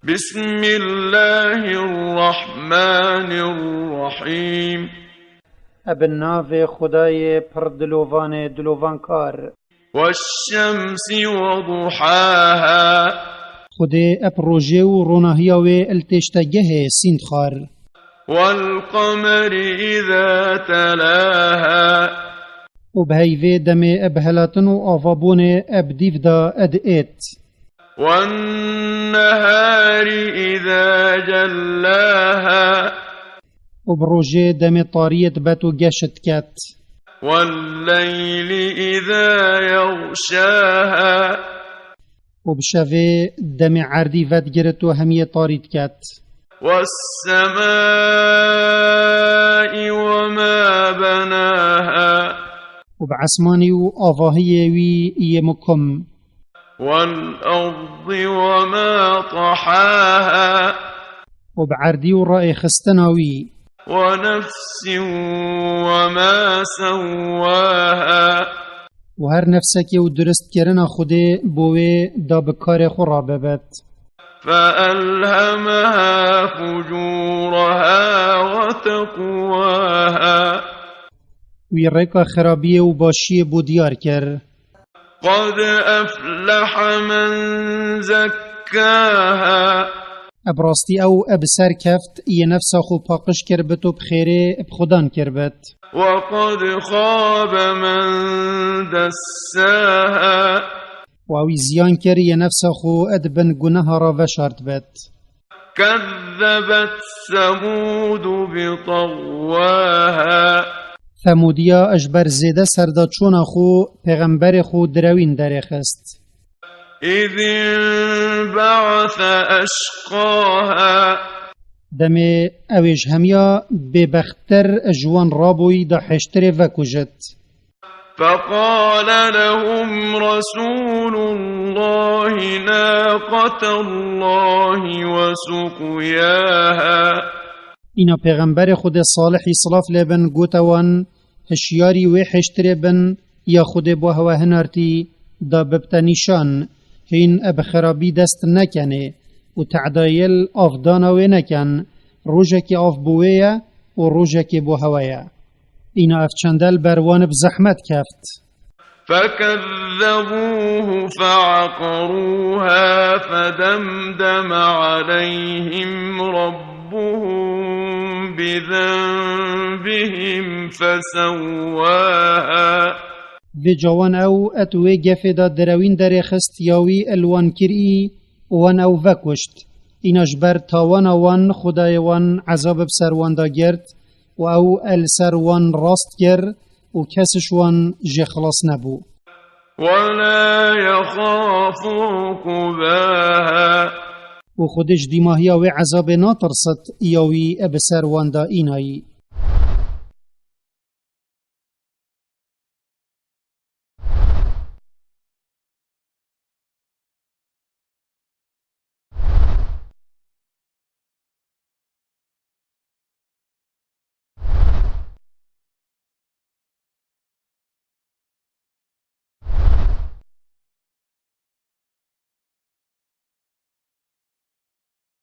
بسم الله الرحمن الرحيم. ابن ناف خدای پر دلوان کار. والشمس وضحاها. خدای اپروژه و روناهی و التشتگه سیندخار. والقمر إذا تلاها. وبهيفي دمي ابهلاتن و آفابون ابديف دا ادئت. والنهار إذا جلاها. وبروجه دمي طاريت باتو جاشت كات. والليل إذا يغشاها. وبشافي دمي عردي فات جرتو همية طاريت كات. والسماء وما بناها. وبعسماني وآفاهي وي يمكم. والأرض وما طحاها. وبعردي ورائي خستناوي. ونفس وما سواها. وهر نفسك ودرست كرنا خده بوه دا بكار خراببت. فألهمها فجورها وتقواها. ويريكا خرابية وباشية بوديار كر. قد أفلح من زكاها. ابراستي او ابسر كفت ينفس خو باقش كربتو بخيري بخدان كربت. وقد خاب من دساها. واوي زيان كر ينفس خو ادبن گناه را وشارت بت. كذبت ثمود بطغواها. ثموديا اجبر زيده سرداچونا خو پیغمبر خو دروين درخست. إذ انبعث أشقاها. دمي اويج هميا ببختر جوان رابوي دا حشتر وكجت. فقال لهم رسول الله ناقة الله وسقياها. اینا پیغمبر خود صالحی صلاف لبن گوتوان هشیاری و حشتر بن یا خود با هوا هنارتی دا ببتنیشان هین اب خرابی دست نکنه و تعدایل آفدانا و نکن روژه که آف بویه و روژه که با هوایه. اینا افچندل بروان بزحمت کفت. فكذبوه فعقروها فدمدم عليهم ربهم بذنبهم فسواها. في جوان او اتوي جفدا دروين درخست ياوي الوان كرئي وان او وكشت. این اجبر تاوان وان خدای وان عذاب بسروان دا گرد و او السروان راست گر و کسش وان جه خلاص نبو. ولا يخاف عقباها. و خودش دیماهی و عذاب ناترست یاوی بسروان دا اینایی.